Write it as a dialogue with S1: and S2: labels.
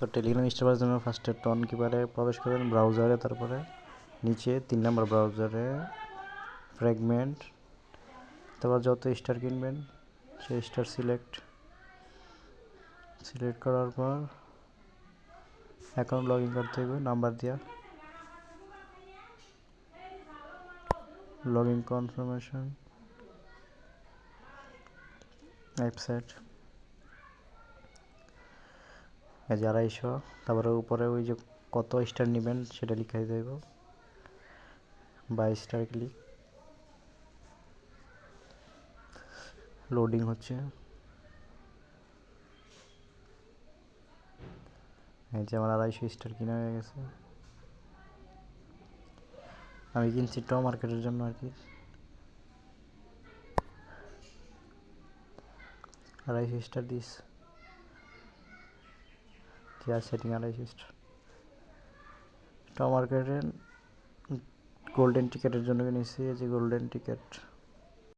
S1: তো Telegram star জন্য ফার্স্টে টন কিপারে প্রবেশ করবেন, ব্রাউজারে, তারপরে নিচে 3 নম্বর ব্রাউজারে ফ্র্যাগমেন্ট, তারপর যত স্টার কিনবেন সেই স্টার সিলেক্ট করার পর অ্যাকাউন্ট লগ ইন করতে হবে নাম্বার দিয়া, লগ ইন কনফার্মেশন ওয়েবসাইট এই যে 250, তারপরে উপরে ওই যে কত স্টার নেবেন সেটা লিখে দেব, 22 স্টার ক্লিক, লোডিং হচ্ছে। এই যে আমার 250 স্টার কিনা হয়ে গেছে। আমি কিনছি ট মার্কেটের জন্য আর কি, 250 স্টার দিস, সেটিং 250 স্টার। ট মার্কেটের গোল্ডেন টিকেটের জন্য কিনেছি, এই যে গোল্ডেন টিকেট।